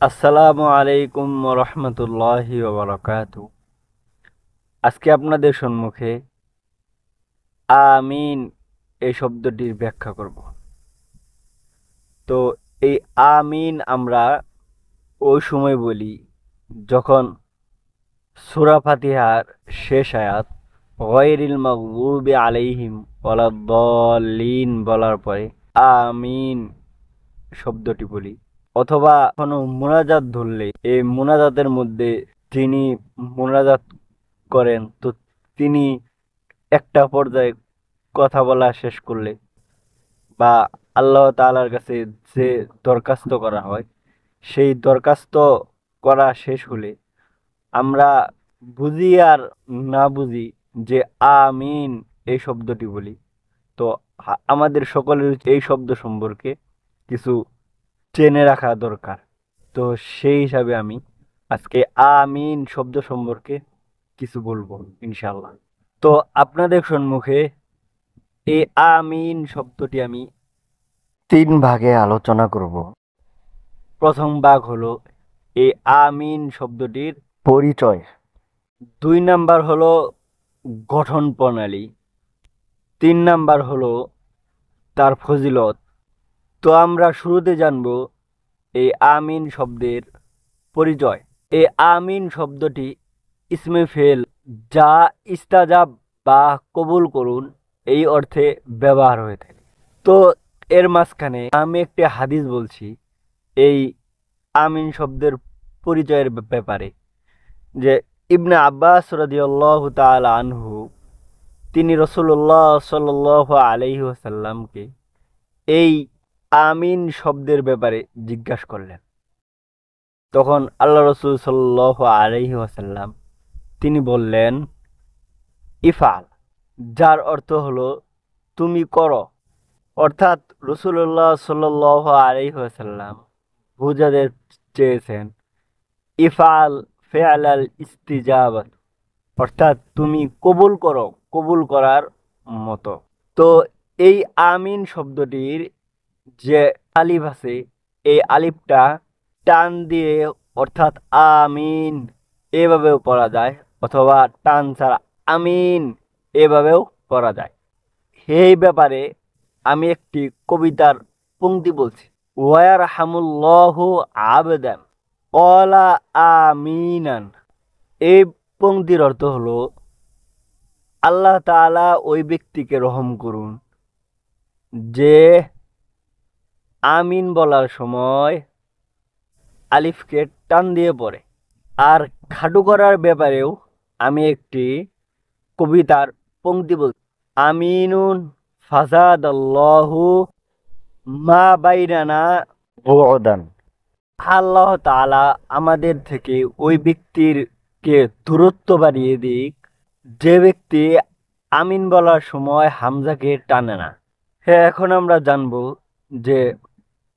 আসসালামু আলাইকুম রহমতুল্লাহি ওয়া বারাকাতু। আজকে আপনাদের সম্মুখে আমিন এই শব্দটির ব্যাখ্যা করব। তো এই আমিন আমরা ওই সময় বলি যখন সূরা ফাতিহার শেষ আয়াত গায়রিল মাগদুবি আলাইহিম ওয়ালাদ-দাল্লিন বলার পরে আমিন শব্দটি বলি, অথবা কোনো মোনাজাত ধরলে এই মোনাজাতের মধ্যে তিনি মোনাজাত করেন, তো তিনি একটা পর্যায়ে কথা বলা শেষ করলে বা আল্লাহ তাআলার কাছে যে দরখাস্ত করা হয়, সেই দরখাস্ত করা শেষ হলে আমরা বুঝি আর না বুঝি যে আমিন এই শব্দটি বলি। তো আমাদের সকলের এই শব্দ সম্পর্কে কিছু জেনে রাখা দরকার। তো সেই হিসাবে আমি আজকে আমিন শব্দ সম্পর্কে কিছু বলবো ইনশাআল্লাহ। তো আপনাদের সম্মুখে এই আমিন শব্দটি আমি তিন ভাগে আলোচনা করব। প্রথম ভাগ হলো এই আমিন শব্দটির পরিচয়, দুই নাম্বার হলো গঠন প্রণালী, তিন নাম্বার হলো তার ফজিলত। তো আমরা শুরুতে জানব এই আমিন শব্দের পরিচয়। এই আমিন শব্দটি ইসমে ফেল, যা ইস্তাজাব বা কবুল করুন এই অর্থে ব্যবহার হয়ে থাকে। তো এর মাঝখানে আমি একটি হাদিস বলছি এই আমিন শব্দের পরিচয়ের ব্যাপারে, যে ইবনে আব্বাস রাদিয়াল্লাহু তাআলা আনহু তিনি রাসূলুল্লাহ সাল্লাল্লাহু আলাইহি ওয়াসাল্লামকে এই আমিন শব্দের ব্যাপারে জিজ্ঞাসা করলেন। তখন আল্লাহ রাসূল সাল্লাল্লাহু আলাইহি ওয়াসাল্লাম তিনি বললেন ইফআল, যার অর্থ হলো তুমি করো। অর্থাৎ রাসূলুল্লাহ সাল্লাল্লাহু আলাইহি ওয়াসাল্লাম বুঝাতে চেয়েছেন ইফআল ফিআলাল ইস্তিজাবাত, অর্থাৎ তুমি কবুল করো, কবুল করার মতো। তো এই আমিন শব্দটির যে আলিফ আছে, এই আলিফটা টান দিয়ে অর্থাৎ আমিন এভাবেও পড়া যায়, অথবা টান ছাড়া আমিন এভাবেও পড়া যায়। এই ব্যাপারে আমি একটি কবিতার পংক্তি বলছি। ওয়ারহামুল্লাহু আবদান ক্বালা আমিনান। এই পংক্তির অর্থ হলো আল্লাহ তাআলা ওই ব্যক্তিকে রহম করুন যে আমিন বলার সময় আলিফকে টান দিয়ে পড়ে। আর খাটু করার ব্যাপারেও আমি একটি কবিতার পংক্তি বলছি। আমিনুন ফাজাদাল্লাহু মা বাইনানা বু'দান। আল্লাহ তাআলা আমাদের থেকে ওই ব্যক্তিরকে দূরত্ব বাড়িয়ে দিক যে ব্যক্তি আমিন বলার সময় হামজাকে টানে না। হ্যাঁ, এখন আমরা জানবো যে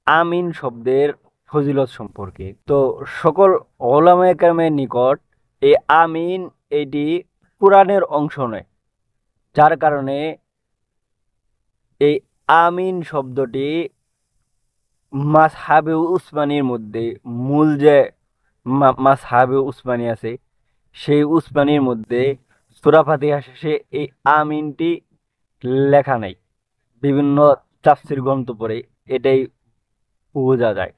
আমিন শব্দের ফজিলত সম্পর্কে। তো সকল উলামায়ে কেরামের নিকট এই আমিন এটি কুরআনের অংশ নয়, যার কারণে এই আমিন শব্দটি মাযহাবে উসমানির মধ্যে মূল যে মাযহাবে উসমানি আছে, সেই উসমানির মধ্যে সূরা ফাতিহা শেষে এই আমিনটি লেখা নাই। বিভিন্ন তাফসীর গ্রন্থ পড়ে এটাই বোঝা যায়।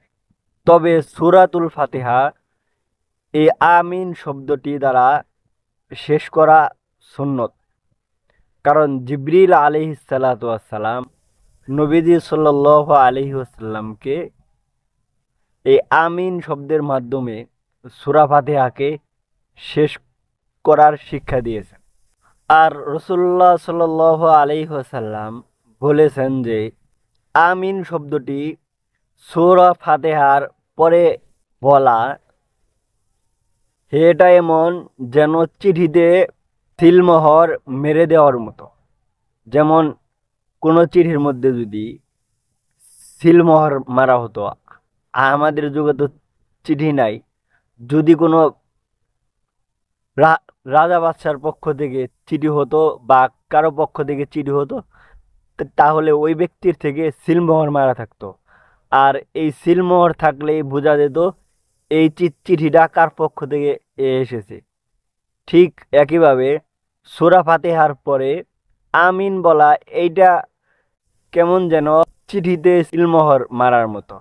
তবে সূরাতুল ফাতিহা এই আমিন শব্দটি দ্বারা শেষ করা সুন্নত, কারণ জিবরিল আলাইহিস সালাতু ওয়াস সালাম নবীজি সাল্লাল্লাহু আলাইহি ওয়াসাল্লামকে এই আমিন শব্দের মাধ্যমে সূরা ফাতিহাকে শেষ করার শিক্ষা দিয়েছেন। আর রাসূলুল্লাহ সাল্লাল্লাহু আলাইহি ওয়াসাল্লাম বলেছেন যে আমিন শব্দটি সূরা ফাতিহার পরে বলা, এটা এমন যেন চিঠিতে সিলমোহর মেরে দেওয়ার মতো। যেমন কোনো চিঠির মধ্যে যদি সিলমোহর মারা হতো, আমাদের যুগে তো চিঠি নাই, যদি কোনো রাজা বাদশার পক্ষ থেকে চিঠি হতো বা কারো পক্ষ থেকে চিঠি হতো, তাহলে ওই ব্যক্তির থেকে সিলমোহর মারা থাকতো। আর এই সিলমোহর থাকলেই বোঝা যেত এই চিঠিটা কার পক্ষ থেকে এসেছে। ঠিক একইভাবে সূরা ফাতিহার পরে আমিন বলা, এইটা কেমন যেন চিঠিতে সিলমোহর মারার মতো।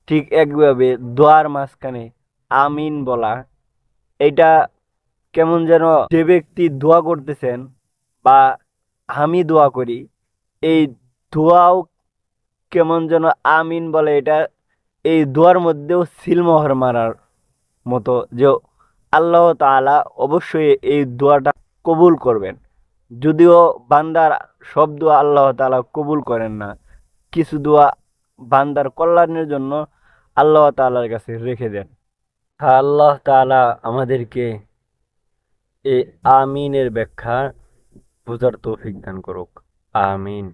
ঠিক একইভাবে দোয়ার মাঝখানে আমিন বলা, এটা কেমন যেন যে ব্যক্তি দোয়া করতেছেন বা আমি দোয়া করি, এই দোয়াও কেমন যেন আমিন বলে, এটা এই দোয়ার মধ্যেও সিলমোহর মারার মতো, যে আল্লাহ তাআলা অবশ্যই এই দোয়াটা কবুল করবেন। যদিও বান্দার সব দোয়া আল্লাহ তাআলা কবুল করেন না, কিছু দোয়া বান্দার কল্যাণের জন্য আল্লাহ তাআলার কাছে রেখে দেন। আল্লাহ তাআলা আমাদেরকে এই আমিনের ব্যাখ্যা বোঝার তৌফিক দান করুক। আমিন।